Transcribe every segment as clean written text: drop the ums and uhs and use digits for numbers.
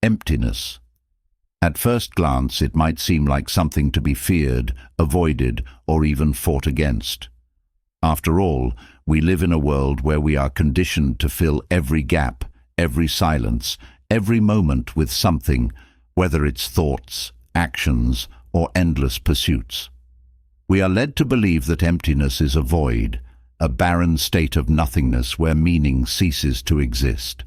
Emptiness. At first glance, it might seem like something to be feared, avoided, or even fought against. After all, we live in a world where we are conditioned to fill every gap, every silence, every moment with something, whether it's thoughts, actions, or endless pursuits. We are led to believe that emptiness is a void, a barren state of nothingness where meaning ceases to exist.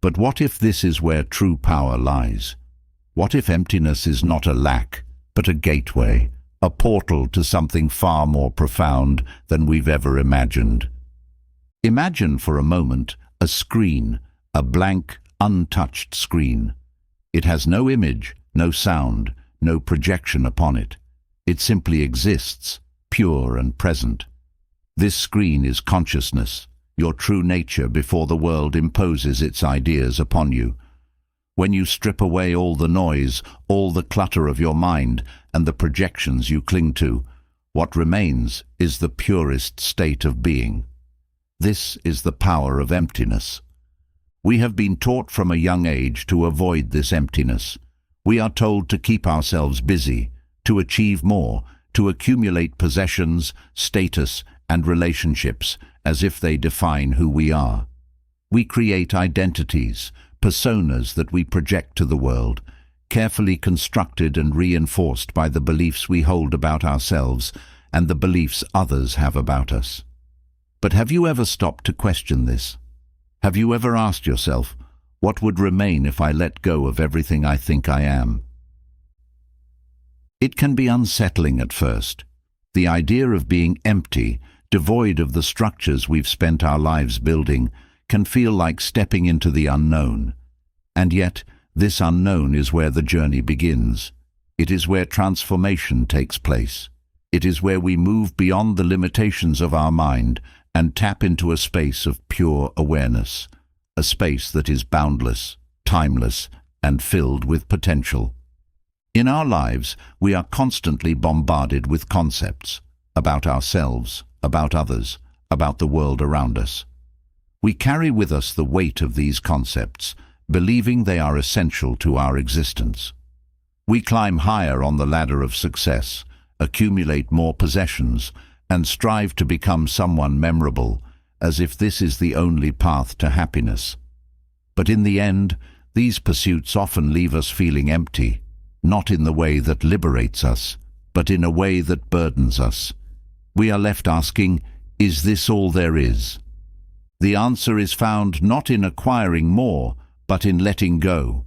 But what if this is where true power lies? What if emptiness is not a lack, but a gateway, a portal to something far more profound than we've ever imagined? Imagine for a moment a screen, a blank, untouched screen. It has no image, no sound, no projection upon it. It simply exists, pure and present. This screen is consciousness, your true nature before the world imposes its ideas upon you. When you strip away all the noise, all the clutter of your mind, and the projections you cling to, what remains is the purest state of being. This is the power of emptiness. We have been taught from a young age to avoid this emptiness. We are told to keep ourselves busy, to achieve more, to accumulate possessions, status, and relationships as if they define who we are. We create identities, personas that we project to the world, carefully constructed and reinforced by the beliefs we hold about ourselves and the beliefs others have about us. But have you ever stopped to question this? Have you ever asked yourself, what would remain if I let go of everything I think I am? It can be unsettling at first. The idea of being empty, devoid of the structures we've spent our lives building, can feel like stepping into the unknown. And yet, this unknown is where the journey begins. It is where transformation takes place. It is where we move beyond the limitations of our mind and tap into a space of pure awareness, a space that is boundless, timeless, and filled with potential. In our lives, we are constantly bombarded with concepts about ourselves, about others, about the world around us. We carry with us the weight of these concepts, believing they are essential to our existence. We climb higher on the ladder of success, accumulate more possessions, and strive to become someone memorable, as if this is the only path to happiness. But in the end, these pursuits often leave us feeling empty, not in the way that liberates us, but in a way that burdens us. We are left asking, is this all there is? The answer is found not in acquiring more, but in letting go.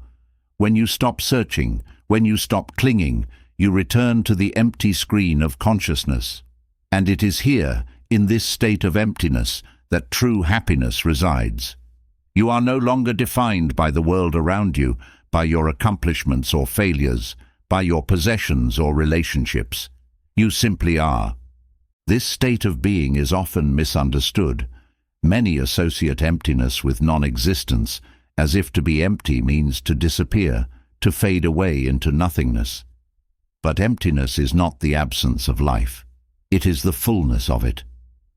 When you stop searching, when you stop clinging, you return to the empty screen of consciousness. And it is here, in this state of emptiness, that true happiness resides. You are no longer defined by the world around you, by your accomplishments or failures, by your possessions or relationships. You simply are. This state of being is often misunderstood. Many associate emptiness with non-existence, as if to be empty means to disappear, to fade away into nothingness. But emptiness is not the absence of life. It is the fullness of it.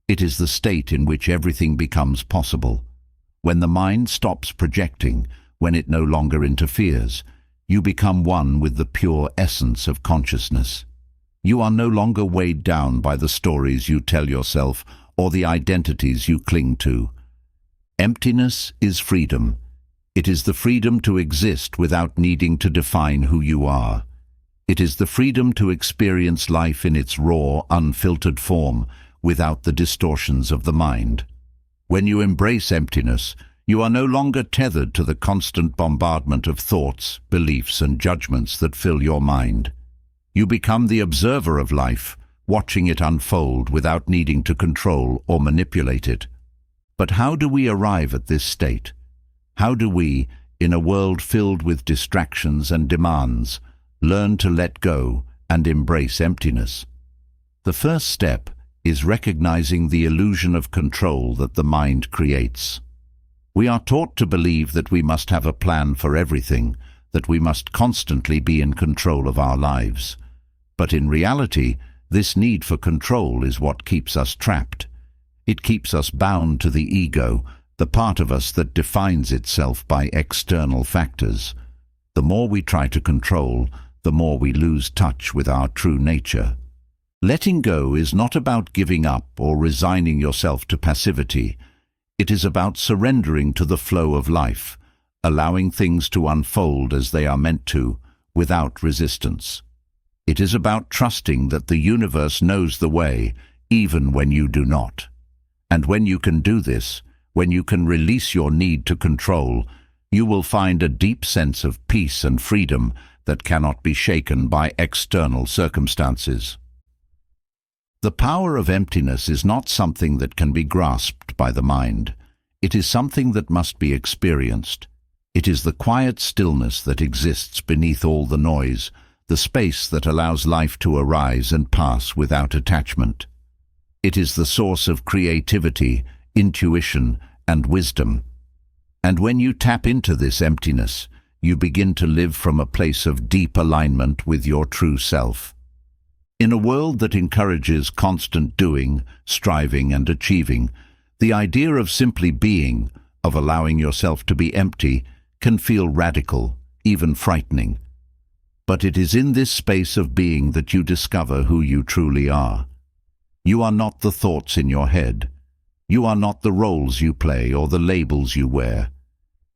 It is the state in which everything becomes possible. When the mind stops projecting, when it no longer interferes, you become one with the pure essence of consciousness. You are no longer weighed down by the stories you tell yourself or the identities you cling to. Emptiness is freedom. It is the freedom to exist without needing to define who you are. It is the freedom to experience life in its raw, unfiltered form, without the distortions of the mind. When you embrace emptiness, you are no longer tethered to the constant bombardment of thoughts, beliefs, and judgments that fill your mind. You become the observer of life, watching it unfold without needing to control or manipulate it. But how do we arrive at this state? How do we, in a world filled with distractions and demands, learn to let go and embrace emptiness? The first step is recognizing the illusion of control that the mind creates. We are taught to believe that we must have a plan for everything, that we must constantly be in control of our lives. But in reality, this need for control is what keeps us trapped. It keeps us bound to the ego, the part of us that defines itself by external factors. The more we try to control, the more we lose touch with our true nature. Letting go is not about giving up or resigning yourself to passivity. It is about surrendering to the flow of life, allowing things to unfold as they are meant to, without resistance. It is about trusting that the universe knows the way, even when you do not. And when you can do this, when you can release your need to control, you will find a deep sense of peace and freedom that cannot be shaken by external circumstances. The power of emptiness is not something that can be grasped by the mind. It is something that must be experienced. It is the quiet stillness that exists beneath all the noise, the space that allows life to arise and pass without attachment. It is the source of creativity, intuition, and wisdom. And when you tap into this emptiness, you begin to live from a place of deep alignment with your true self. In a world that encourages constant doing, striving, and achieving, the idea of simply being, of allowing yourself to be empty, can feel radical, even frightening. But it is in this space of being that you discover who you truly are. You are not the thoughts in your head. You are not the roles you play or the labels you wear.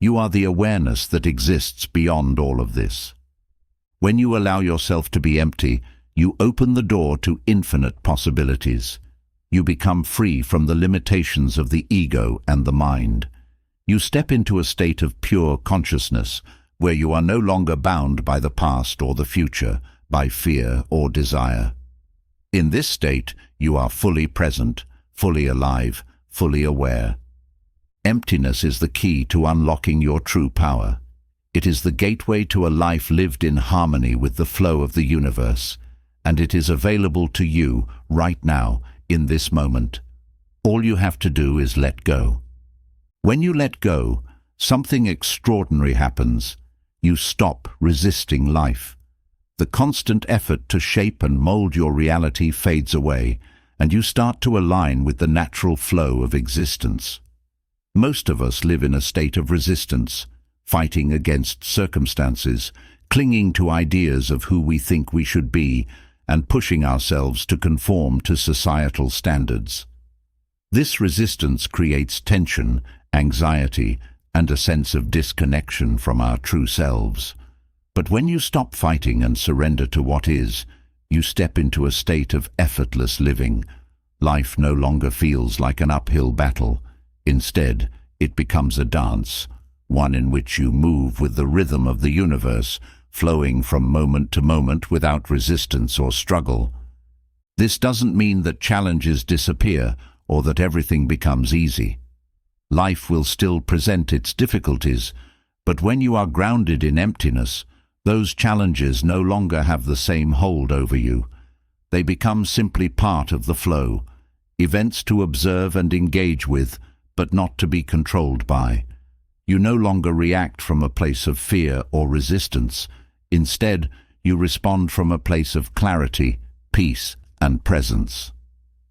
You are the awareness that exists beyond all of this. When you allow yourself to be empty, you open the door to infinite possibilities. You become free from the limitations of the ego and the mind. You step into a state of pure consciousness, where you are no longer bound by the past or the future, by fear or desire. In this state, you are fully present, fully alive, fully aware. Emptiness is the key to unlocking your true power. It is the gateway to a life lived in harmony with the flow of the universe, and it is available to you right now, in this moment. All you have to do is let go. When you let go, something extraordinary happens. You stop resisting life. The constant effort to shape and mold your reality fades away, and you start to align with the natural flow of existence. Most of us live in a state of resistance, fighting against circumstances, clinging to ideas of who we think we should be, and pushing ourselves to conform to societal standards. This resistance creates tension, anxiety, and a sense of disconnection from our true selves. But when you stop fighting and surrender to what is, you step into a state of effortless living. Life no longer feels like an uphill battle. Instead, it becomes a dance, one in which you move with the rhythm of the universe, flowing from moment to moment without resistance or struggle. This doesn't mean that challenges disappear or that everything becomes easy. Life will still present its difficulties, but when you are grounded in emptiness, those challenges no longer have the same hold over you. They become simply part of the flow, events to observe and engage with, but not to be controlled by. You no longer react from a place of fear or resistance. Instead, you respond from a place of clarity, peace, and presence.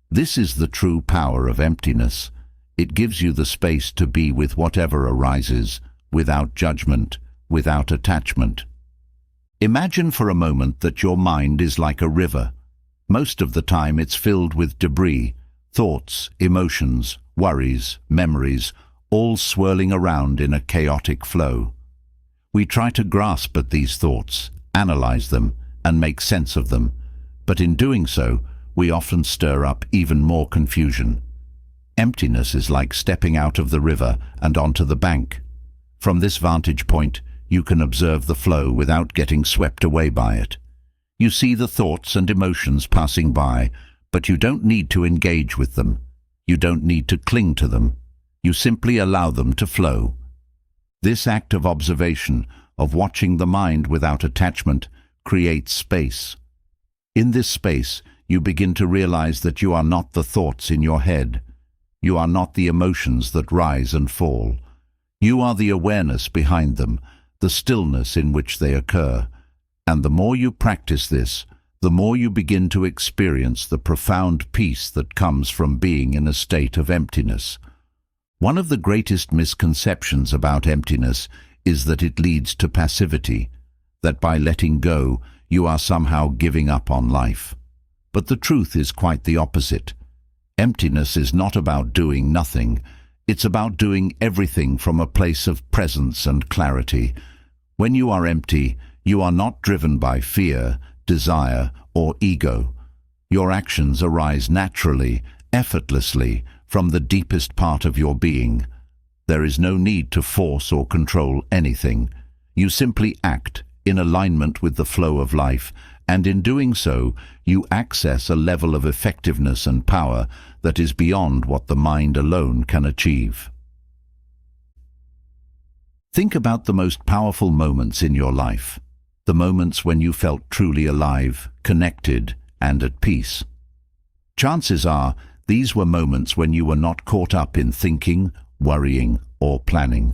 This is the true power of emptiness. It gives you the space to be with whatever arises, without judgment, without attachment. Imagine for a moment that your mind is like a river. Most of the time it's filled with debris, thoughts, emotions, worries, memories, all swirling around in a chaotic flow. We try to grasp at these thoughts, analyze them, and make sense of them, but in doing so, we often stir up even more confusion. Emptiness is like stepping out of the river and onto the bank. From this vantage point, you can observe the flow without getting swept away by it. You see the thoughts and emotions passing by, but you don't need to engage with them. You don't need to cling to them. You simply allow them to flow. This act of observation, of watching the mind without attachment, creates space. In this space, you begin to realize that you are not the thoughts in your head. You are not the emotions that rise and fall. You are the awareness behind them, the stillness in which they occur. And the more you practice this, the more you begin to experience the profound peace that comes from being in a state of emptiness. One of the greatest misconceptions about emptiness is that it leads to passivity, that by letting go, you are somehow giving up on life. But the truth is quite the opposite. Emptiness is not about doing nothing. It's about doing everything from a place of presence and clarity. When you are empty, you are not driven by fear, desire, or ego. Your actions arise naturally, effortlessly, from the deepest part of your being. There is no need to force or control anything. You simply act in alignment with the flow of life, and in doing so, you access a level of effectiveness and power that is beyond what the mind alone can achieve. Think about the most powerful moments in your life, the moments when you felt truly alive, connected, and at peace. Chances are, these were moments when you were not caught up in thinking, worrying, or planning.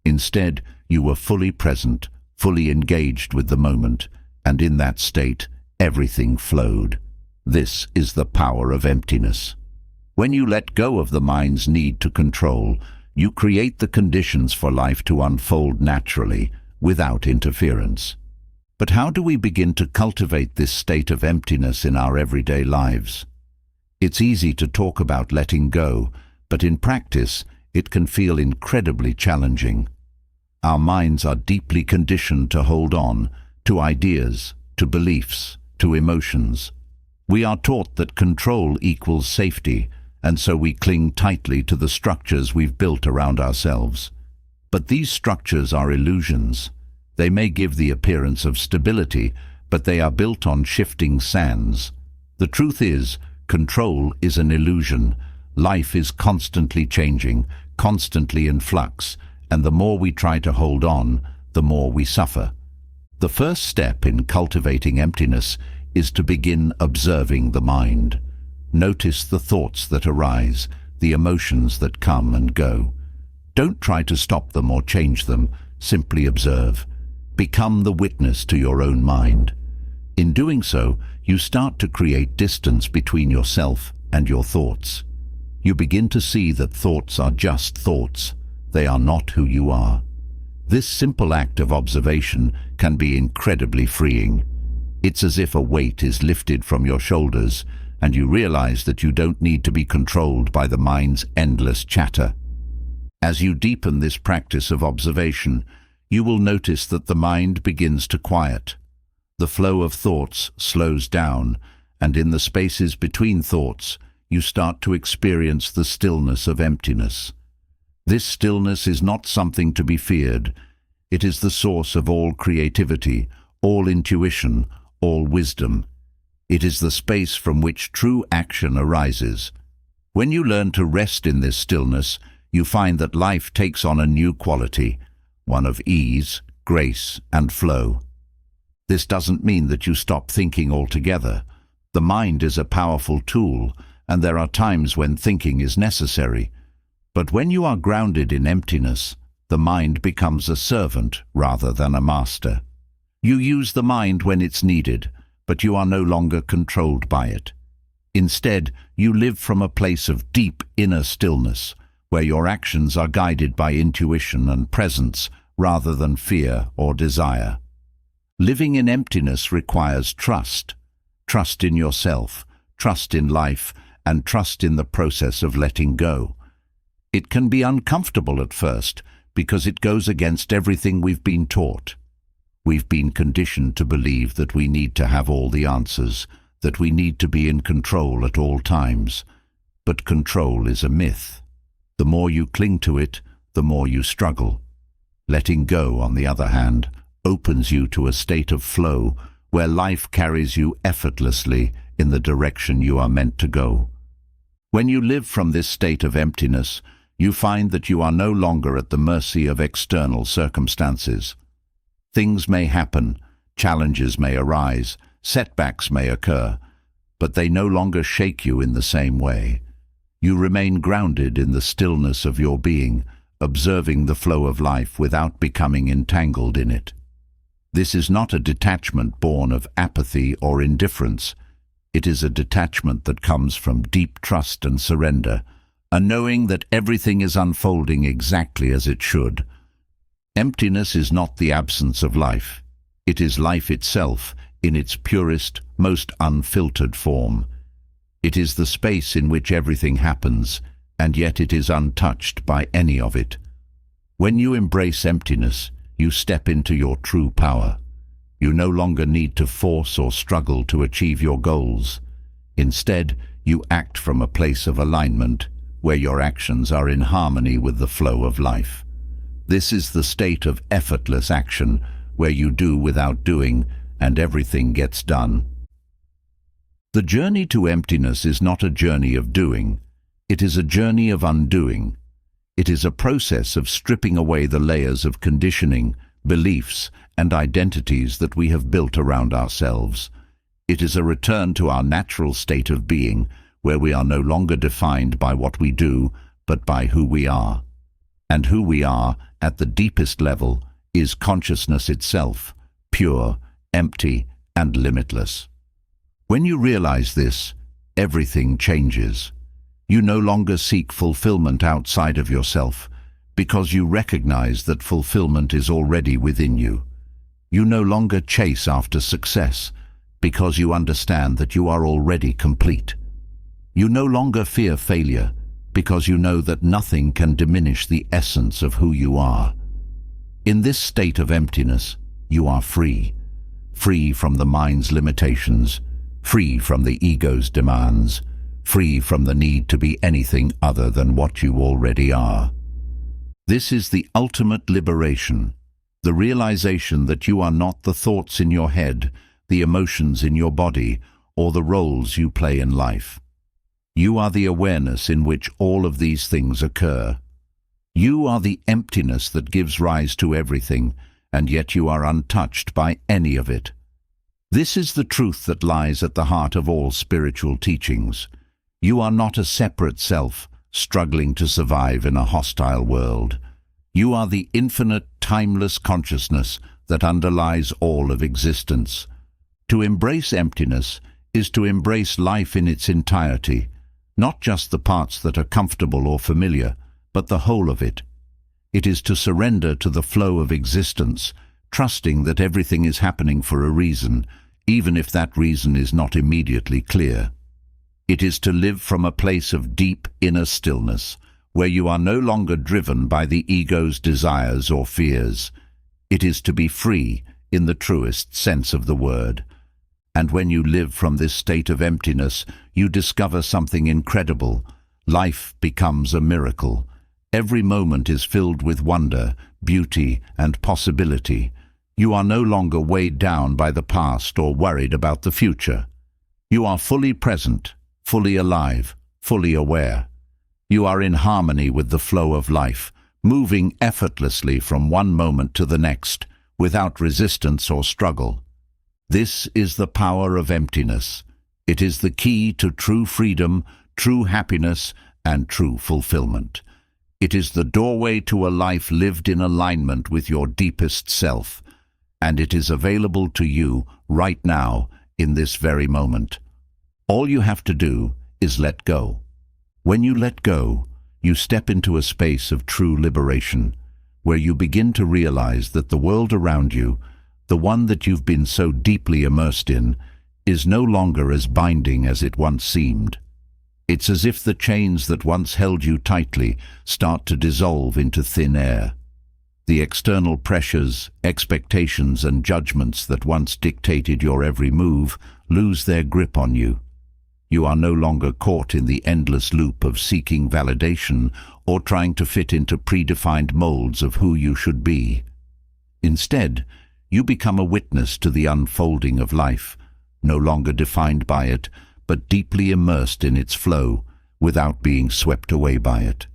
Instead, you were fully present, fully engaged with the moment, and in that state, everything flowed. This is the power of emptiness. When you let go of the mind's need to control, you create the conditions for life to unfold naturally, without interference. But how do we begin to cultivate this state of emptiness in our everyday lives? It's easy to talk about letting go, but in practice, it can feel incredibly challenging. Our minds are deeply conditioned to hold on to ideas, to beliefs, to emotions. We are taught that control equals safety, and so we cling tightly to the structures we've built around ourselves. But these structures are illusions. They may give the appearance of stability, but they are built on shifting sands. The truth is, control is an illusion. Life is constantly changing, constantly in flux, and the more we try to hold on, the more we suffer. The first step in cultivating emptiness is to begin observing the mind. Notice the thoughts that arise, the emotions that come and go. Don't try to stop them or change them, simply observe. Become the witness to your own mind. In doing so, you start to create distance between yourself and your thoughts. You begin to see that thoughts are just thoughts. They are not who you are. This simple act of observation can be incredibly freeing. It's as if a weight is lifted from your shoulders, and you realize that you don't need to be controlled by the mind's endless chatter. As you deepen this practice of observation, you will notice that the mind begins to quiet. The flow of thoughts slows down, and in the spaces between thoughts, you start to experience the stillness of emptiness. This stillness is not something to be feared. It is the source of all creativity, all intuition, all wisdom. It is the space from which true action arises. When you learn to rest in this stillness, you find that life takes on a new quality, one of ease, grace, and flow. This doesn't mean that you stop thinking altogether. The mind is a powerful tool, and there are times when thinking is necessary. But when you are grounded in emptiness, the mind becomes a servant rather than a master. You use the mind when it's needed, but you are no longer controlled by it. Instead, you live from a place of deep inner stillness, where your actions are guided by intuition and presence rather than fear or desire. Living in emptiness requires trust. Trust in yourself, trust in life, and trust in the process of letting go. It can be uncomfortable at first because it goes against everything we've been taught. We've been conditioned to believe that we need to have all the answers, that we need to be in control at all times. But control is a myth. The more you cling to it, the more you struggle. Letting go, on the other hand, opens you to a state of flow where life carries you effortlessly in the direction you are meant to go. When you live from this state of emptiness, you find that you are no longer at the mercy of external circumstances. Things may happen, challenges may arise, setbacks may occur, but they no longer shake you in the same way. You remain grounded in the stillness of your being, observing the flow of life without becoming entangled in it. This is not a detachment born of apathy or indifference. It is a detachment that comes from deep trust and surrender, a knowing that everything is unfolding exactly as it should. Emptiness is not the absence of life. It is life itself in its purest, most unfiltered form. It is the space in which everything happens, and yet it is untouched by any of it. When you embrace emptiness, you step into your true power. You no longer need to force or struggle to achieve your goals. Instead, you act from a place of alignment, where your actions are in harmony with the flow of life. This is the state of effortless action, where you do without doing, and everything gets done. The journey to emptiness is not a journey of doing. It is a journey of undoing. It is a process of stripping away the layers of conditioning, beliefs, and identities that we have built around ourselves. It is a return to our natural state of being, where we are no longer defined by what we do, but by who we are. And who we are, at the deepest level, is consciousness itself, pure, empty, and limitless. When you realize this, everything changes. You no longer seek fulfillment outside of yourself, because you recognize that fulfillment is already within you. You no longer chase after success, because you understand that you are already complete. You no longer fear failure, because you know that nothing can diminish the essence of who you are. In this state of emptiness, you are free. Free from the mind's limitations, free from the ego's demands, free from the need to be anything other than what you already are. This is the ultimate liberation, the realization that you are not the thoughts in your head, the emotions in your body, or the roles you play in life. You are the awareness in which all of these things occur. You are the emptiness that gives rise to everything, and yet you are untouched by any of it. This is the truth that lies at the heart of all spiritual teachings. You are not a separate self, struggling to survive in a hostile world. You are the infinite, timeless consciousness that underlies all of existence. To embrace emptiness is to embrace life in its entirety, not just the parts that are comfortable or familiar, but the whole of it. It is to surrender to the flow of existence, trusting that everything is happening for a reason, even if that reason is not immediately clear. It is to live from a place of deep inner stillness, where you are no longer driven by the ego's desires or fears. It is to be free in the truest sense of the word. And when you live from this state of emptiness, you discover something incredible. Life becomes a miracle. Every moment is filled with wonder, beauty, and possibility. You are no longer weighed down by the past or worried about the future. You are fully present, fully alive, fully aware. You are in harmony with the flow of life, moving effortlessly from one moment to the next, without resistance or struggle. This is the power of emptiness. It is the key to true freedom, true happiness, and true fulfillment. It is the doorway to a life lived in alignment with your deepest self, and it is available to you right now, in this very moment. All you have to do is let go. When you let go, you step into a space of true liberation, where you begin to realize that the world around you, the one that you've been so deeply immersed in, is no longer as binding as it once seemed. It's as if the chains that once held you tightly start to dissolve into thin air. The external pressures, expectations, and judgments that once dictated your every move lose their grip on you. You are no longer caught in the endless loop of seeking validation or trying to fit into predefined molds of who you should be. Instead, you become a witness to the unfolding of life, no longer defined by it, but deeply immersed in its flow, without being swept away by it.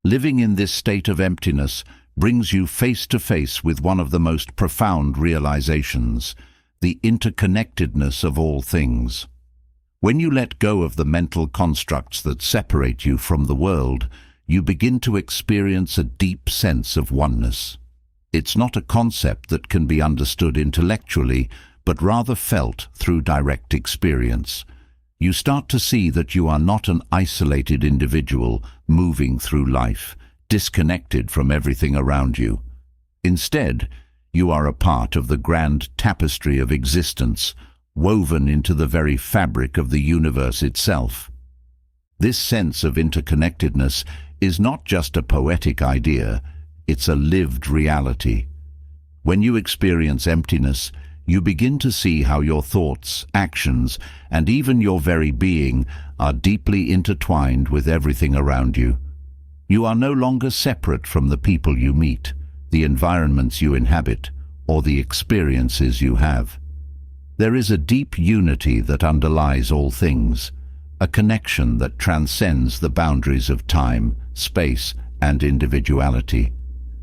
Living in this state of emptiness brings you face to face with one of the most profound realizations, the interconnectedness of all things. When you let go of the mental constructs that separate you from the world, you begin to experience a deep sense of oneness. It's not a concept that can be understood intellectually, but rather felt through direct experience. You start to see that you are not an isolated individual moving through life, disconnected from everything around you. Instead, You are a part of the grand tapestry of existence, woven into the very fabric of the universe itself. This sense of interconnectedness is not just a poetic idea, it's a lived reality. When you experience emptiness, you begin to see how your thoughts, actions, and even your very being are deeply intertwined with everything around you. You are no longer separate from the people you meet, the environments you inhabit, or the experiences you have. There is a deep unity that underlies all things, a connection that transcends the boundaries of time, space, and individuality.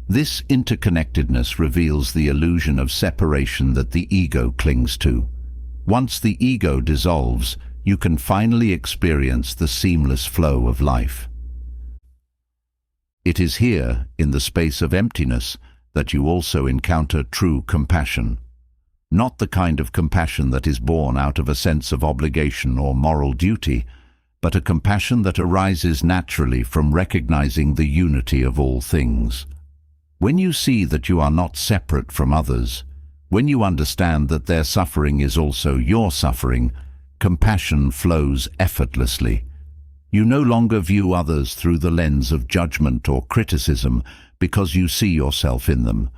This interconnectedness reveals the illusion of separation that the ego clings to. Once the ego dissolves, you can finally experience the seamless flow of life. It is here, in the space of emptiness, that you also encounter true compassion. Not the kind of compassion that is born out of a sense of obligation or moral duty, but a compassion that arises naturally from recognizing the unity of all things. When you see that you are not separate from others, when you understand that their suffering is also your suffering, compassion flows effortlessly. You no longer view others through the lens of judgment or criticism because you see yourself in them.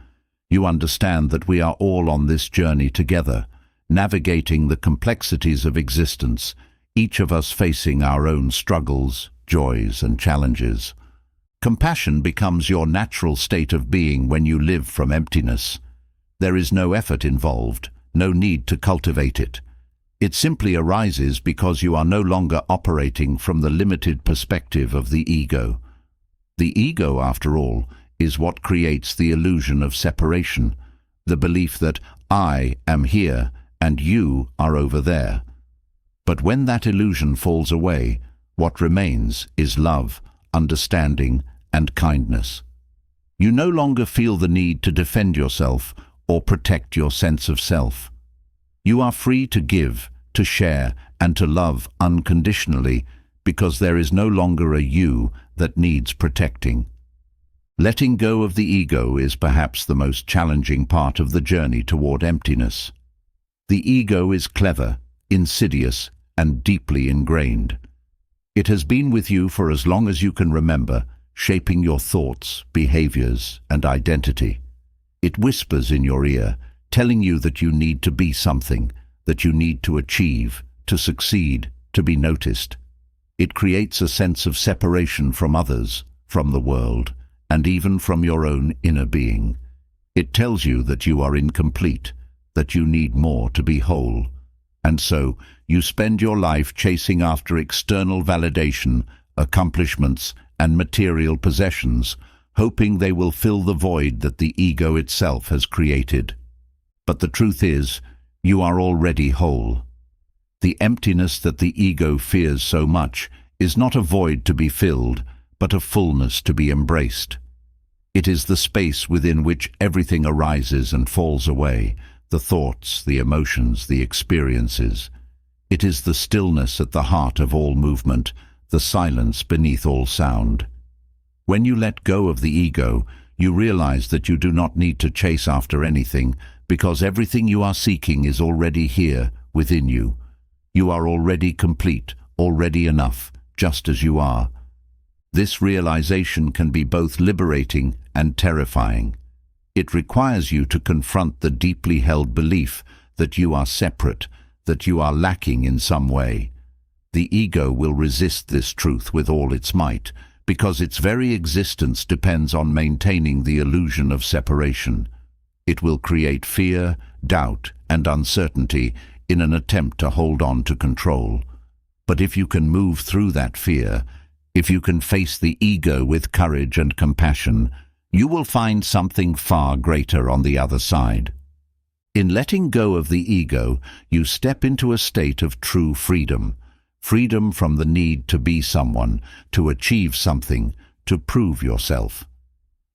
You understand that we are all on this journey together, navigating the complexities of existence, each of us facing our own struggles, joys, and challenges. Compassion becomes your natural state of being when you live from emptiness. There is no effort involved, no need to cultivate it. It simply arises because you are no longer operating from the limited perspective of the ego. The ego, after all, is what creates the illusion of separation, the belief that I am here and you are over there. But when that illusion falls away, what remains is love, understanding, and kindness. You no longer feel the need to defend yourself or protect your sense of self. You are free to give, to share, and to love unconditionally because there is no longer a you that needs protecting. Letting go of the ego is perhaps the most challenging part of the journey toward emptiness. The ego is clever, insidious, and deeply ingrained. It has been with you for as long as you can remember, shaping your thoughts, behaviors, and identity. It whispers in your ear, telling you that you need to be something, that you need to achieve, to succeed, to be noticed. It creates a sense of separation from others, from the world, and even from your own inner being. It tells you that you are incomplete, that you need more to be whole. And so, you spend your life chasing after external validation, accomplishments, and material possessions, hoping they will fill the void that the ego itself has created. But the truth is, you are already whole. The emptiness that the ego fears so much is not a void to be filled, but a fullness to be embraced. It is the space within which everything arises and falls away, the thoughts, the emotions, the experiences. It is the stillness at the heart of all movement, the silence beneath all sound. When you let go of the ego, you realize that you do not need to chase after anything, because everything you are seeking is already here, within you. You are already complete, already enough, just as you are. This realization can be both liberating and terrifying. It requires you to confront the deeply held belief that you are separate, that you are lacking in some way. The ego will resist this truth with all its might, because its very existence depends on maintaining the illusion of separation. It will create fear, doubt, and uncertainty in an attempt to hold on to control. But if you can move through that fear, if you can face the ego with courage and compassion, you will find something far greater on the other side. In letting go of the ego, you step into a state of true freedom. Freedom from the need to be someone, to achieve something, to prove yourself.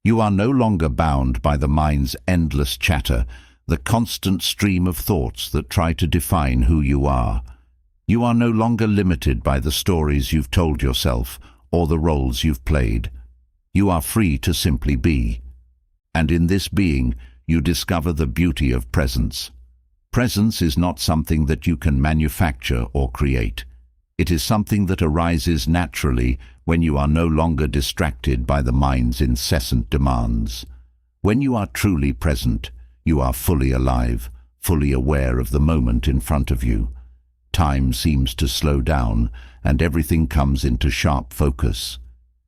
You are no longer bound by the mind's endless chatter, the constant stream of thoughts that try to define who you are. You are no longer limited by the stories you've told yourself or the roles you've played. You are free to simply be. And in this being, you discover the beauty of presence. Presence is not something that you can manufacture or create. It is something that arises naturally when you are no longer distracted by the mind's incessant demands. When you are truly present, you are fully alive, fully aware of the moment in front of you. Time seems to slow down, and everything comes into sharp focus.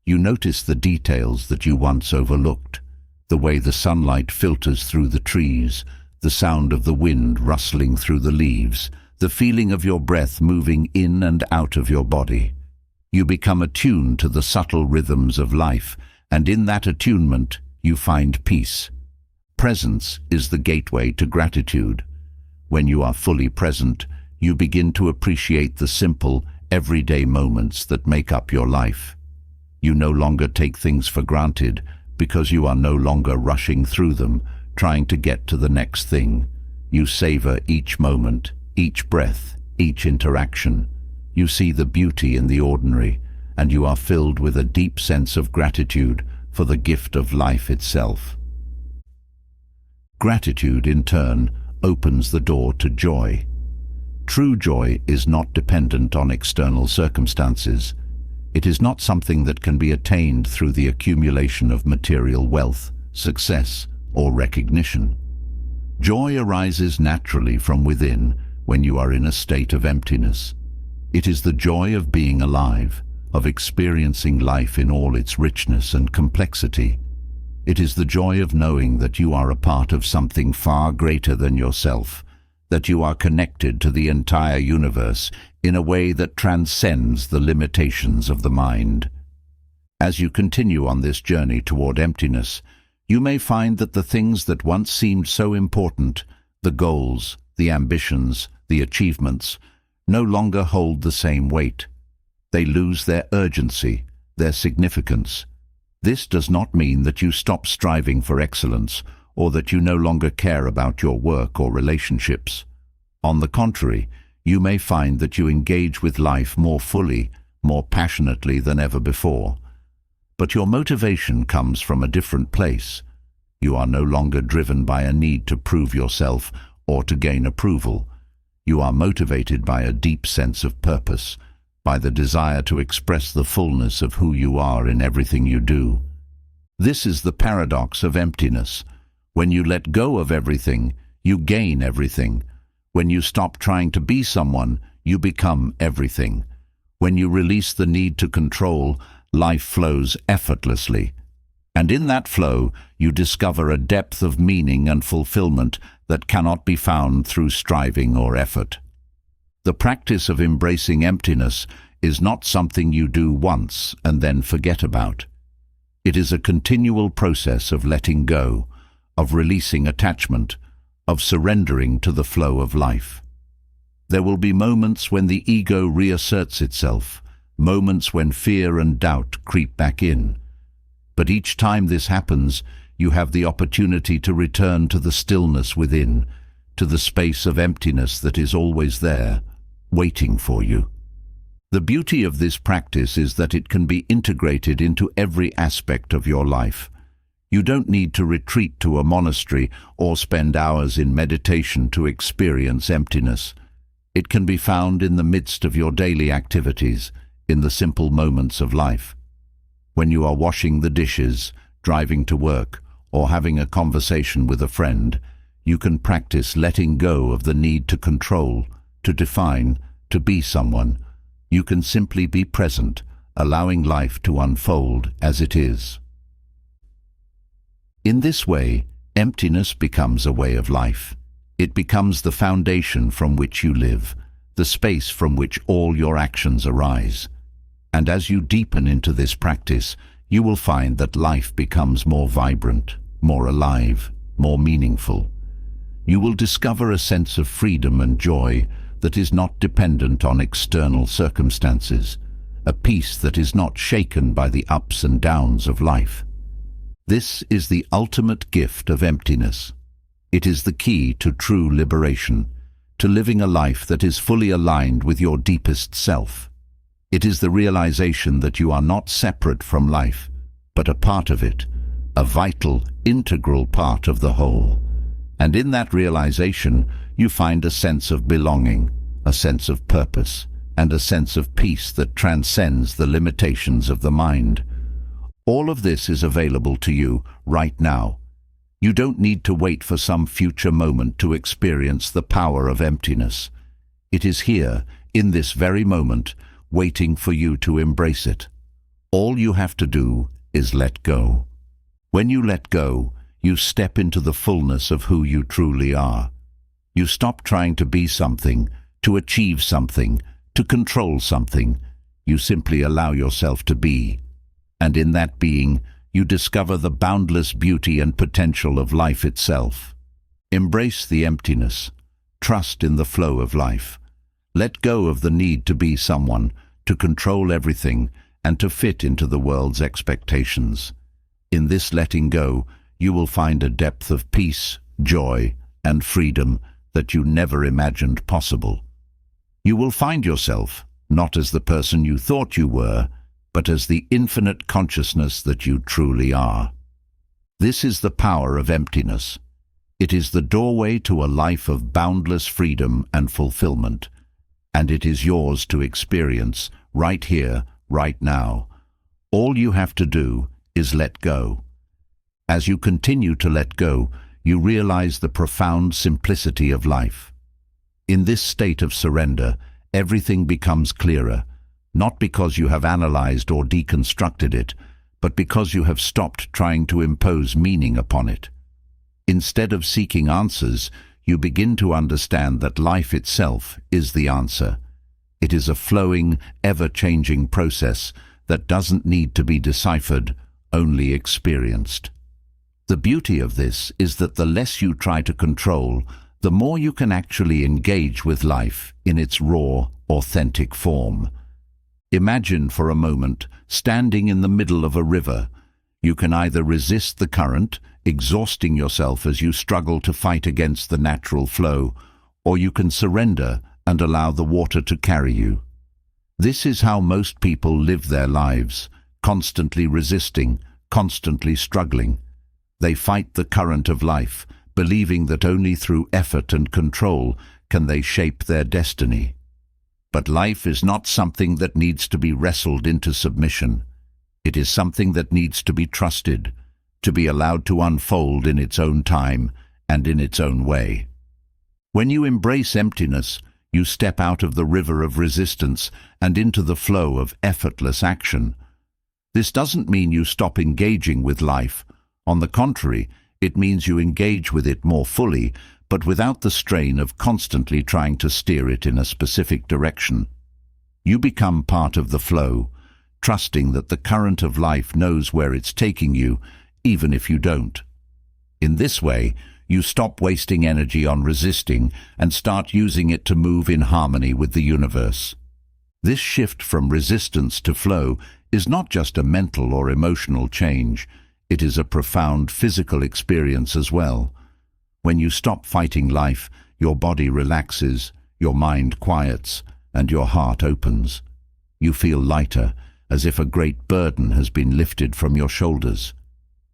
You notice the details that you once overlooked, the way the sunlight filters through the trees, the sound of the wind rustling through the leaves, the feeling of your breath moving in and out of your body. You become attuned to the subtle rhythms of life, and in that attunement, you find peace. Presence is the gateway to gratitude. When you are fully present, you begin to appreciate the simple, everyday moments that make up your life. You no longer take things for granted because you are no longer rushing through them, trying to get to the next thing. You savor each moment, each breath, each interaction. You see the beauty in the ordinary, and you are filled with a deep sense of gratitude for the gift of life itself. Gratitude, in turn, opens the door to joy. True joy is not dependent on external circumstances. It is not something that can be attained through the accumulation of material wealth, success, or recognition. Joy arises naturally from within when you are in a state of emptiness. It is the joy of being alive, of experiencing life in all its richness and complexity. It is the joy of knowing that you are a part of something far greater than yourself, that you are connected to the entire universe in a way that transcends the limitations of the mind. As you continue on this journey toward emptiness, you may find that the things that once seemed so important, the goals, the ambitions, the achievements, no longer hold the same weight. They lose their urgency, their significance. This does not mean that you stop striving for excellence or that you no longer care about your work or relationships. On the contrary, you may find that you engage with life more fully, more passionately than ever before. But your motivation comes from a different place. You are no longer driven by a need to prove yourself or to gain approval. You are motivated by a deep sense of purpose, by the desire to express the fullness of who you are in everything you do. This is the paradox of emptiness. When you let go of everything, you gain everything. When you stop trying to be someone, you become everything. When you release the need to control, life flows effortlessly. And in that flow, you discover a depth of meaning and fulfillment that cannot be found through striving or effort. The practice of embracing emptiness is not something you do once and then forget about. It is a continual process of letting go, of releasing attachment, of surrendering to the flow of life. There will be moments when the ego reasserts itself, moments when fear and doubt creep back in. But each time this happens, you have the opportunity to return to the stillness within, to the space of emptiness that is always there, waiting for you. The beauty of this practice is that it can be integrated into every aspect of your life. You don't need to retreat to a monastery or spend hours in meditation to experience emptiness. It can be found in the midst of your daily activities, in the simple moments of life. When you are washing the dishes, driving to work, or having a conversation with a friend, you can practice letting go of the need to control, to define, to be someone. You can simply be present, allowing life to unfold as it is. In this way, emptiness becomes a way of life. It becomes the foundation from which you live, the space from which all your actions arise. And as you deepen into this practice, you will find that life becomes more vibrant, more alive, more meaningful. You will discover a sense of freedom and joy that is not dependent on external circumstances, a peace that is not shaken by the ups and downs of life. This is the ultimate gift of emptiness. It is the key to true liberation, to living a life that is fully aligned with your deepest self. It is the realization that you are not separate from life, but a part of it, a vital, integral part of the whole. And in that realization, you find a sense of belonging, a sense of purpose, and a sense of peace that transcends the limitations of the mind. All of this is available to you right now. You don't need to wait for some future moment to experience the power of emptiness. It is here, in this very moment, waiting for you to embrace it. All you have to do is let go. When you let go, you step into the fullness of who you truly are. You stop trying to be something, to achieve something, to control something. You simply allow yourself to be. And in that being, you discover the boundless beauty and potential of life itself. Embrace the emptiness. Trust in the flow of life. Let go of the need to be someone, to control everything, and to fit into the world's expectations. In this letting go, you will find a depth of peace, joy, and freedom that you never imagined possible. You will find yourself, not as the person you thought you were, but as the infinite consciousness that you truly are. This is the power of emptiness. It is the doorway to a life of boundless freedom and fulfillment, and it is yours to experience right here, right now. All you have to do is let go. As you continue to let go, you realize the profound simplicity of life. In this state of surrender, everything becomes clearer, not because you have analyzed or deconstructed it, but because you have stopped trying to impose meaning upon it. Instead of seeking answers, you begin to understand that life itself is the answer. It is a flowing, ever-changing process that doesn't need to be deciphered, only experienced. The beauty of this is that the less you try to control, the more you can actually engage with life in its raw, authentic form. Imagine for a moment standing in the middle of a river. You can either resist the current, exhausting yourself as you struggle to fight against the natural flow, or you can surrender and allow the water to carry you. This is how most people live their lives, constantly resisting, constantly struggling. They fight the current of life, believing that only through effort and control can they shape their destiny. But life is not something that needs to be wrestled into submission. It is something that needs to be trusted, to be allowed to unfold in its own time and in its own way. When you embrace emptiness, you step out of the river of resistance and into the flow of effortless action. This doesn't mean you stop engaging with life. On the contrary, it means you engage with it more fully, but without the strain of constantly trying to steer it in a specific direction. You become part of the flow, trusting that the current of life knows where it's taking you, even if you don't. In this way, you stop wasting energy on resisting and start using it to move in harmony with the universe. This shift from resistance to flow is not just a mental or emotional change. It is a profound physical experience as well. When you stop fighting life, your body relaxes, your mind quiets, and your heart opens. You feel lighter, as if a great burden has been lifted from your shoulders.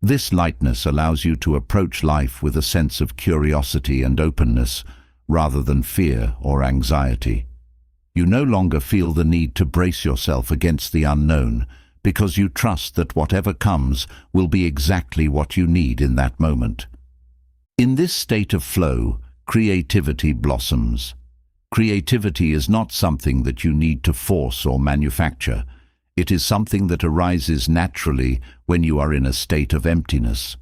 This lightness allows you to approach life with a sense of curiosity and openness, rather than fear or anxiety. You no longer feel the need to brace yourself against the unknown, because you trust that whatever comes will be exactly what you need in that moment. In this state of flow, creativity blossoms. Creativity is not something that you need to force or manufacture. It is something that arises naturally when you are in a state of emptiness.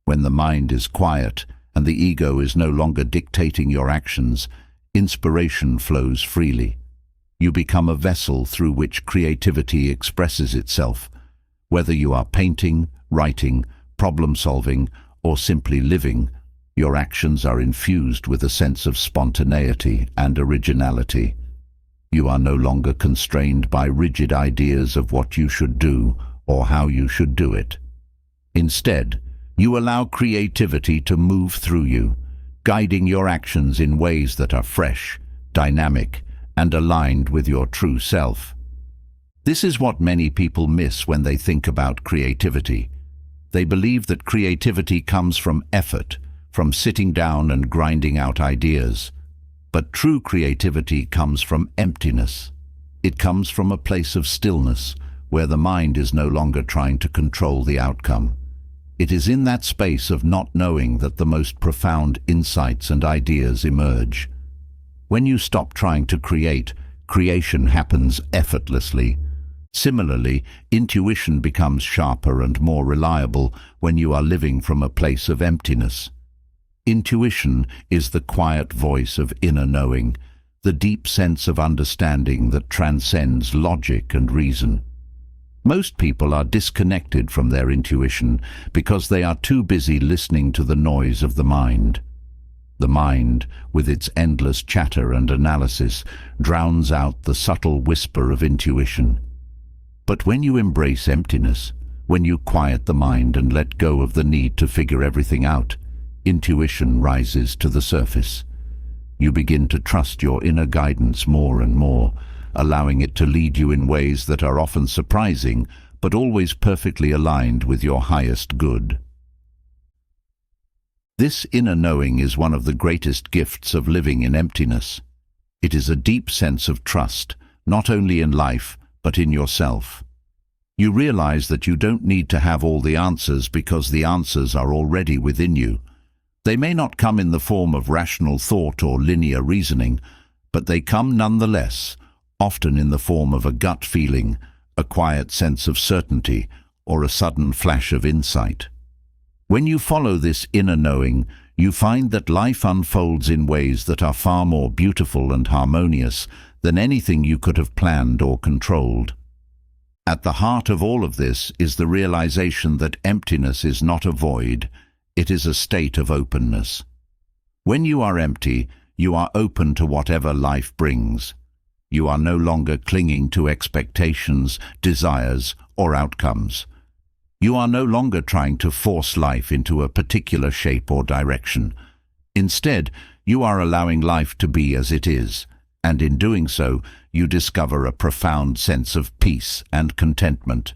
When the mind is quiet and the ego is no longer dictating your actions, inspiration flows freely. You become a vessel through which creativity expresses itself. Whether you are painting, writing, problem-solving, or simply living, your actions are infused with a sense of spontaneity and originality. You are no longer constrained by rigid ideas of what you should do or how you should do it. Instead, you allow creativity to move through you, guiding your actions in ways that are fresh, dynamic, and aligned with your true self. This is what many people miss when they think about creativity. They believe that creativity comes from effort, from sitting down and grinding out ideas. But true creativity comes from emptiness. It comes from a place of stillness, where the mind is no longer trying to control the outcome. It is in that space of not knowing that the most profound insights and ideas emerge. When you stop trying to create, creation happens effortlessly. Similarly, intuition becomes sharper and more reliable when you are living from a place of emptiness. Intuition is the quiet voice of inner knowing, the deep sense of understanding that transcends logic and reason. Most people are disconnected from their intuition because they are too busy listening to the noise of the mind. The mind, with its endless chatter and analysis, drowns out the subtle whisper of intuition. But when you embrace emptiness, when you quiet the mind and let go of the need to figure everything out, intuition rises to the surface. You begin to trust your inner guidance more and more, allowing it to lead you in ways that are often surprising, but always perfectly aligned with your highest good. This inner knowing is one of the greatest gifts of living in emptiness. It is a deep sense of trust, not only in life, but in yourself. You realize that you don't need to have all the answers because the answers are already within you. They may not come in the form of rational thought or linear reasoning, but they come nonetheless, often in the form of a gut feeling, a quiet sense of certainty, or a sudden flash of insight. When you follow this inner knowing, you find that life unfolds in ways that are far more beautiful and harmonious than anything you could have planned or controlled. At the heart of all of this is the realization that emptiness is not a void, it is a state of openness. When you are empty, you are open to whatever life brings. You are no longer clinging to expectations, desires, or outcomes. You are no longer trying to force life into a particular shape or direction. Instead, you are allowing life to be as it is, and in doing so, you discover a profound sense of peace and contentment.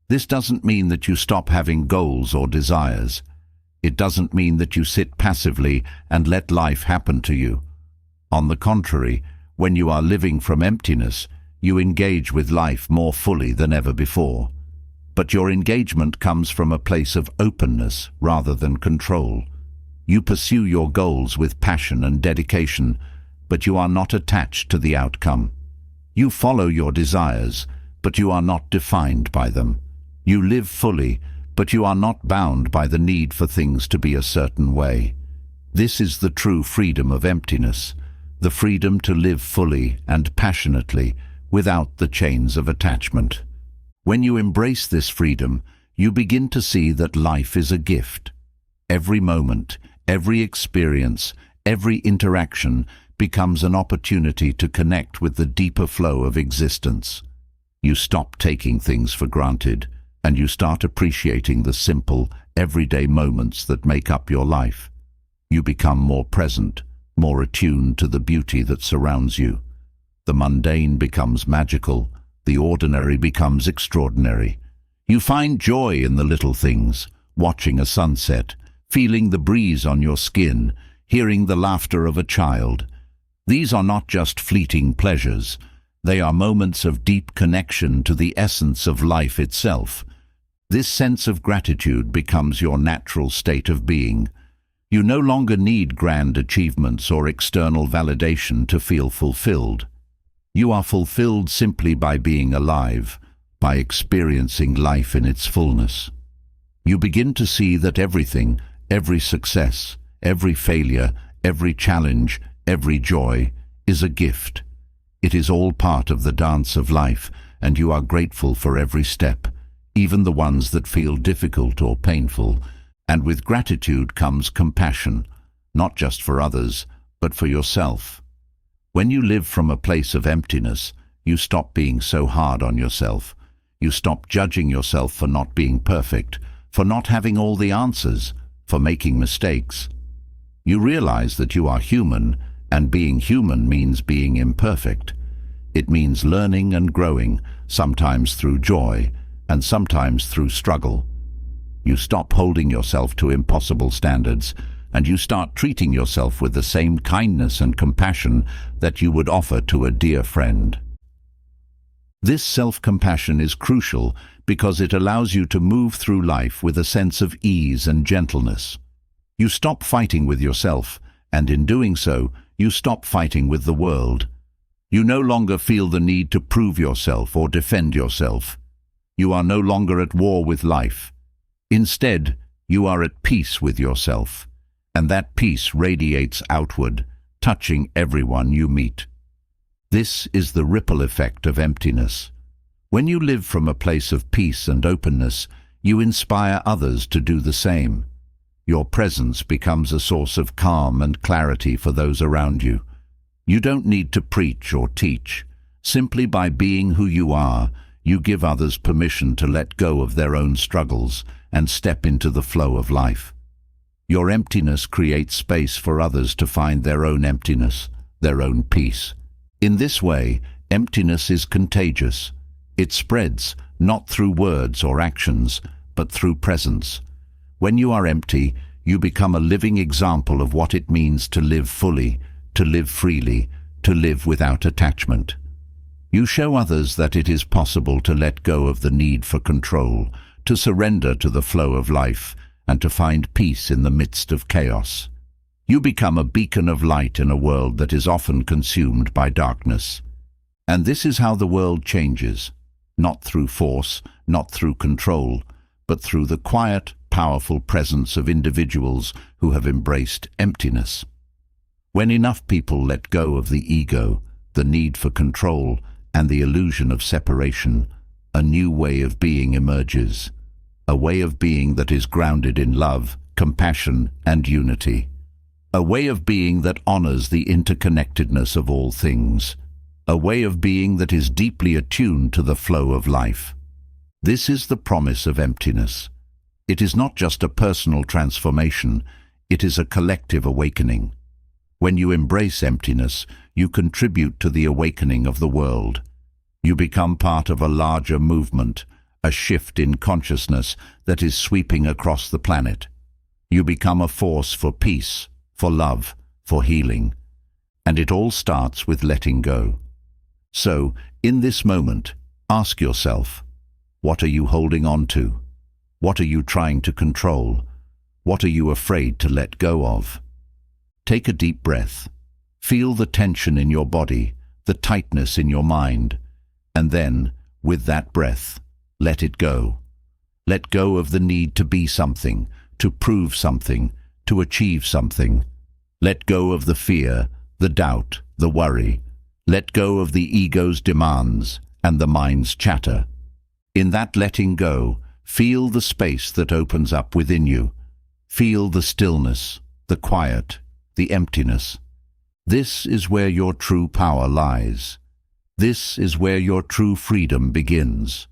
This doesn't mean that you stop having goals or desires. It doesn't mean that you sit passively and let life happen to you. On the contrary, when you are living from emptiness, you engage with life more fully than ever before. But your engagement comes from a place of openness rather than control. You pursue your goals with passion and dedication, but you are not attached to the outcome. You follow your desires, but you are not defined by them. You live fully, but you are not bound by the need for things to be a certain way. This is the true freedom of emptiness, the freedom to live fully and passionately without the chains of attachment. When you embrace this freedom, you begin to see that life is a gift. Every moment, every experience, every interaction becomes an opportunity to connect with the deeper flow of existence. You stop taking things for granted, and you start appreciating the simple, everyday moments that make up your life. You become more present, more attuned to the beauty that surrounds you. The mundane becomes magical, the ordinary becomes extraordinary. You find joy in the little things, watching a sunset, feeling the breeze on your skin, hearing the laughter of a child. These are not just fleeting pleasures. They are moments of deep connection to the essence of life itself. This sense of gratitude becomes your natural state of being. You no longer need grand achievements or external validation to feel fulfilled. You are fulfilled simply by being alive, by experiencing life in its fullness. You begin to see that everything, every success, every failure, every challenge, every joy, is a gift. It is all part of the dance of life, and you are grateful for every step, even the ones that feel difficult or painful. And with gratitude comes compassion, not just for others, but for yourself. When you live from a place of emptiness, you stop being so hard on yourself. You stop judging yourself for not being perfect, for not having all the answers, for making mistakes. You realize that you are human, and being human means being imperfect. It means learning and growing, sometimes through joy, and sometimes through struggle. You stop holding yourself to impossible standards, and you start treating yourself with the same kindness and compassion that you would offer to a dear friend. This self-compassion is crucial because it allows you to move through life with a sense of ease and gentleness. You stop fighting with yourself, and in doing so, you stop fighting with the world. You no longer feel the need to prove yourself or defend yourself. You are no longer at war with life. Instead, you are at peace with yourself, and that peace radiates outward, touching everyone you meet. This is the ripple effect of emptiness. When you live from a place of peace and openness, you inspire others to do the same. Your presence becomes a source of calm and clarity for those around you. You don't need to preach or teach. Simply by being who you are, you give others permission to let go of their own struggles and step into the flow of life. Your emptiness creates space for others to find their own emptiness, their own peace. In this way, emptiness is contagious. It spreads, not through words or actions, but through presence. When you are empty, you become a living example of what it means to live fully, to live freely, to live without attachment. You show others that it is possible to let go of the need for control, to surrender to the flow of life, and to find peace in the midst of chaos. You become a beacon of light in a world that is often consumed by darkness. And this is how the world changes, not through force, not through control, but through the quiet, powerful presence of individuals who have embraced emptiness. When enough people let go of the ego, the need for control, and the illusion of separation, a new way of being emerges, a way of being that is grounded in love, compassion, and unity. A way of being that honors the interconnectedness of all things. A way of being that is deeply attuned to the flow of life. This is the promise of emptiness. It is not just a personal transformation, it is a collective awakening. When you embrace emptiness, you contribute to the awakening of the world. You become part of a larger movement, a shift in consciousness that is sweeping across the planet. You become a force for peace, for love, for healing. And it all starts with letting go. So, in this moment, ask yourself, what are you holding on to? What are you trying to control? What are you afraid to let go of? Take a deep breath. Feel the tension in your body, the tightness in your mind, and then, with that breath, let it go. Let go of the need to be something, to prove something, to achieve something. Let go of the fear, the doubt, the worry. Let go of the ego's demands and the mind's chatter. In that letting go, feel the space that opens up within you. Feel the stillness, the quiet, the emptiness. This is where your true power lies. This is where your true freedom begins.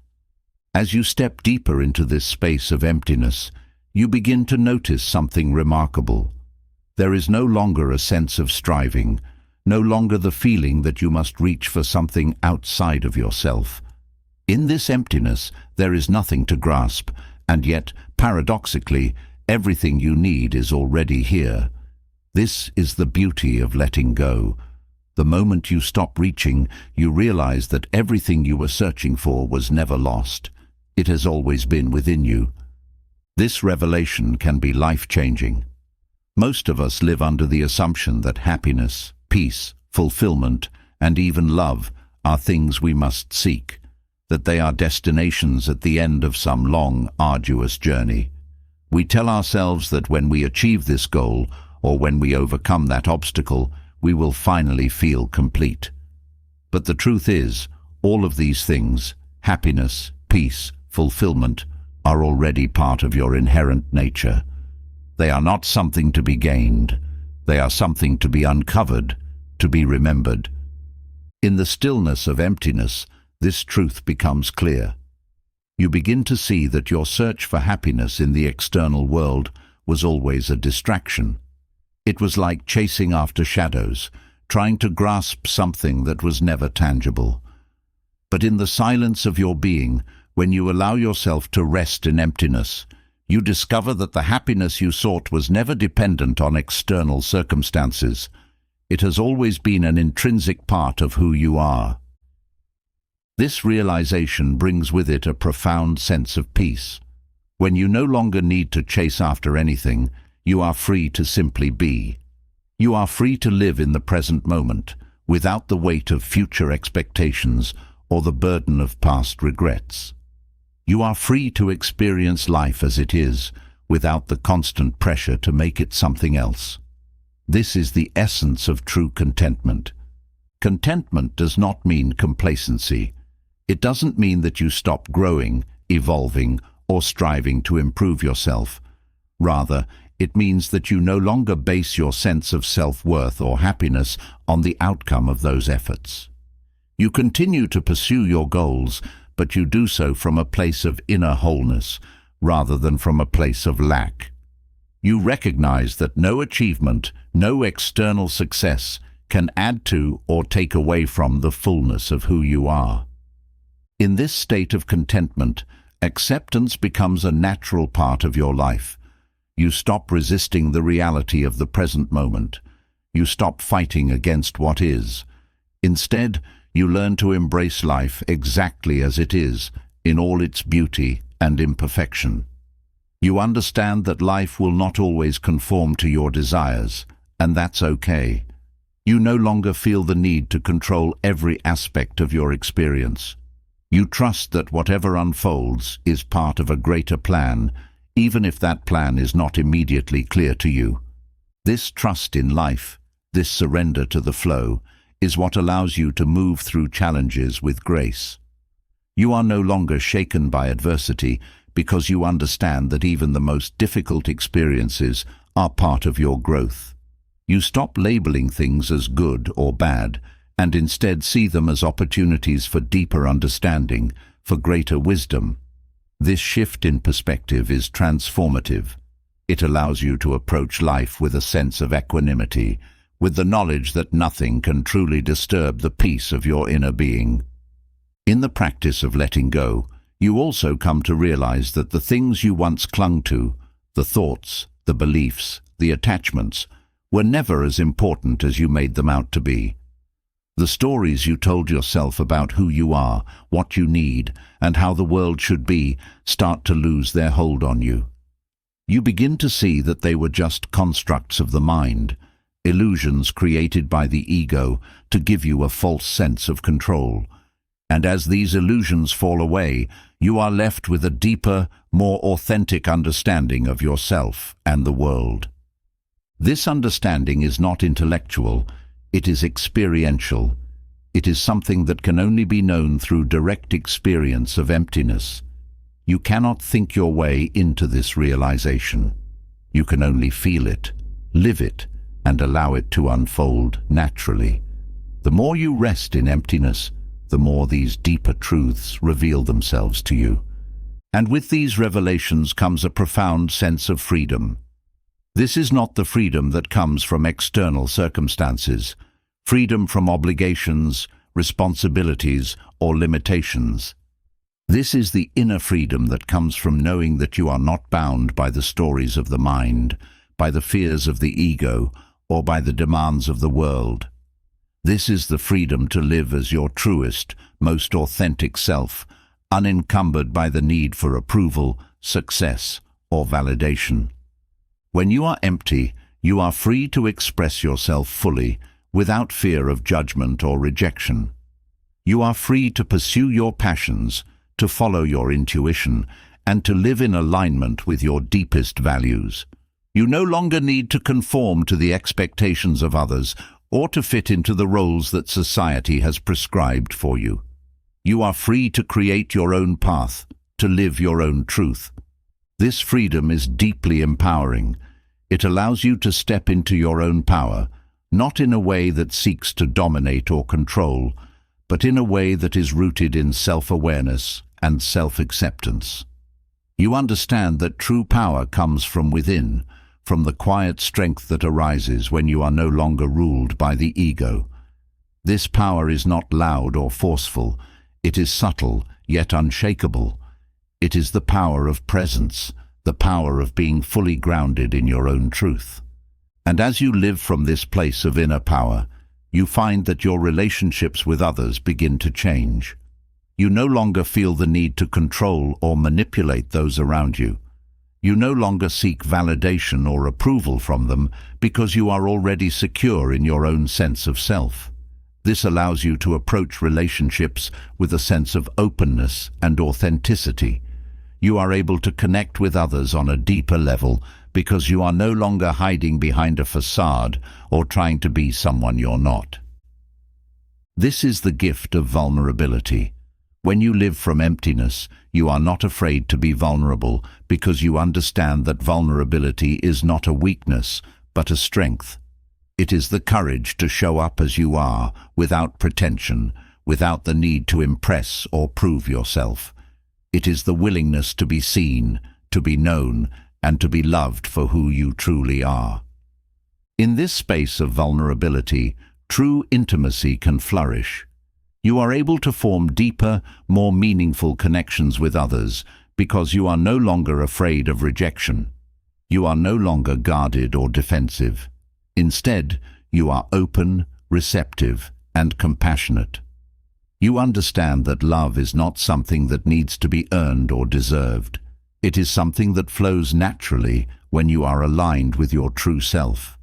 As you step deeper into this space of emptiness, you begin to notice something remarkable. There is no longer a sense of striving, no longer the feeling that you must reach for something outside of yourself. In this emptiness, there is nothing to grasp, and yet, paradoxically, everything you need is already here. This is the beauty of letting go. The moment you stop reaching, you realize that everything you were searching for was never lost. It has always been within you. This revelation can be life-changing. Most of us live under the assumption that happiness, peace, fulfillment, and even love are things we must seek, that they are destinations at the end of some long, arduous journey. We tell ourselves that when we achieve this goal, or when we overcome that obstacle, we will finally feel complete. But the truth is, all of these things, happiness, peace, fulfillment, are already part of your inherent nature. They are not something to be gained. They are something to be uncovered, to be remembered. In the stillness of emptiness, this truth becomes clear. You begin to see that your search for happiness in the external world was always a distraction. It was like chasing after shadows, trying to grasp something that was never tangible. But in the silence of your being, when you allow yourself to rest in emptiness, You discover that the happiness you sought was never dependent on external circumstances. It has always been an intrinsic part of who you are. This realization brings with it a profound sense of peace. When you no longer need to chase after anything, you are free to simply be. You are free to live in the present moment, without the weight of future expectations or the burden of past regrets. You are free to experience life as it is, without the constant pressure to make it something else. This is the essence of true contentment. Contentment does not mean complacency. It doesn't mean that you stop growing, evolving, or striving to improve yourself. Rather, it means that you no longer base your sense of self-worth or happiness on the outcome of those efforts. You continue to pursue your goals, but you do so from a place of inner wholeness, rather than from a place of lack. You recognize that no achievement, no external success can add to or take away from the fullness of who you are. In this state of contentment, acceptance becomes a natural part of your life. You stop resisting the reality of the present moment. You stop fighting against what is. Instead, you learn to embrace life exactly as it is, in all its beauty and imperfection. You understand that life will not always conform to your desires, and that's okay. You no longer feel the need to control every aspect of your experience. You trust that whatever unfolds is part of a greater plan, even if that plan is not immediately clear to you. This trust in life, this surrender to the flow, is what allows you to move through challenges with grace. You are no longer shaken by adversity because you understand that even the most difficult experiences are part of your growth. You stop labeling things as good or bad and instead see them as opportunities for deeper understanding, for greater wisdom. This shift in perspective is transformative. It allows you to approach life with a sense of equanimity, with the knowledge that nothing can truly disturb the peace of your inner being. In the practice of letting go, you also come to realize that the things you once clung to, the thoughts, the beliefs, the attachments, were never as important as you made them out to be. The stories you told yourself about who you are, what you need, and how the world should be start to lose their hold on you. You begin to see that they were just constructs of the mind, illusions created by the ego to give you a false sense of control. And as these illusions fall away, you are left with a deeper, more authentic understanding of yourself and the world. This understanding is not intellectual, it is experiential. It is something that can only be known through direct experience of emptiness. You cannot think your way into this realization. You can only feel it, live it, and allow it to unfold naturally. The more you rest in emptiness, the more these deeper truths reveal themselves to you. And with these revelations comes a profound sense of freedom. This is not the freedom that comes from external circumstances, freedom from obligations, responsibilities, or limitations. This is the inner freedom that comes from knowing that you are not bound by the stories of the mind, by the fears of the ego, or by the demands of the world. This is the freedom to live as your truest, most authentic self, unencumbered by the need for approval, success, or validation. When you are empty, you are free to express yourself fully, without fear of judgment or rejection. You are free to pursue your passions, to follow your intuition, and to live in alignment with your deepest values. You no longer need to conform to the expectations of others or to fit into the roles that society has prescribed for you. You are free to create your own path, to live your own truth. This freedom is deeply empowering. It allows you to step into your own power, not in a way that seeks to dominate or control, but in a way that is rooted in self-awareness and self-acceptance. You understand that true power comes from within, from the quiet strength that arises when you are no longer ruled by the ego. This power is not loud or forceful. It is subtle, yet unshakable. It is the power of presence, the power of being fully grounded in your own truth. And as you live from this place of inner power, you find that your relationships with others begin to change. You no longer feel the need to control or manipulate those around you. You no longer seek validation or approval from them because you are already secure in your own sense of self. This allows you to approach relationships with a sense of openness and authenticity. You are able to connect with others on a deeper level because you are no longer hiding behind a facade or trying to be someone you're not. This is the gift of vulnerability. When you live from emptiness, you are not afraid to be vulnerable because you understand that vulnerability is not a weakness, but a strength. It is the courage to show up as you are, without pretension, without the need to impress or prove yourself. It is the willingness to be seen, to be known, and to be loved for who you truly are. In this space of vulnerability, true intimacy can flourish. You are able to form deeper, more meaningful connections with others because you are no longer afraid of rejection. You are no longer guarded or defensive. Instead, you are open, receptive, and compassionate. You understand that love is not something that needs to be earned or deserved. It is something that flows naturally when you are aligned with your true self.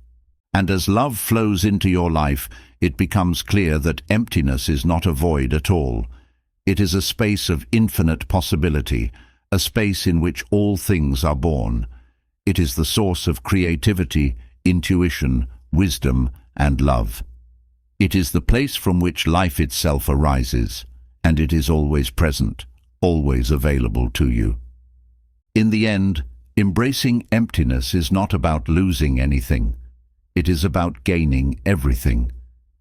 And as love flows into your life, it becomes clear that emptiness is not a void at all. It is a space of infinite possibility, a space in which all things are born. It is the source of creativity, intuition, wisdom, and love. It is the place from which life itself arises, and it is always present, always available to you. In the end, embracing emptiness is not about losing anything. It is about gaining everything.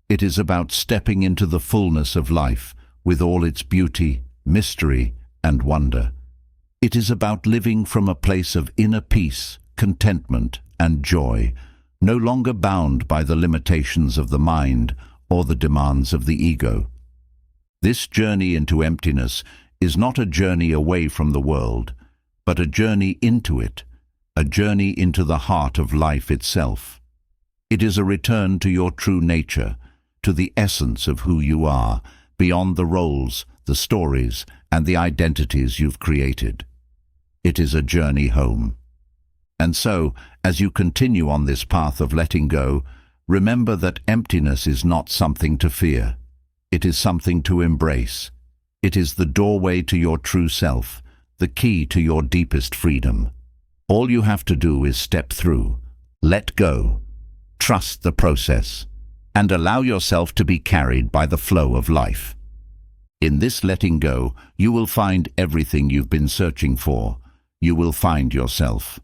It is about stepping into the fullness of life with all its beauty, mystery, and wonder. It is about living from a place of inner peace, contentment, and joy, no longer bound by the limitations of the mind or the demands of the ego. This journey into emptiness is not a journey away from the world, but a journey into it, a journey into the heart of life itself. It is a return to your true nature, to the essence of who you are, beyond the roles, the stories, and the identities you've created. It is a journey home. And so, as you continue on this path of letting go, remember that emptiness is not something to fear. It is something to embrace. It is the doorway to your true self, the key to your deepest freedom. All you have to do is step through, let go, trust the process, and allow yourself to be carried by the flow of life. In this letting go, you will find everything you've been searching for. You will find yourself.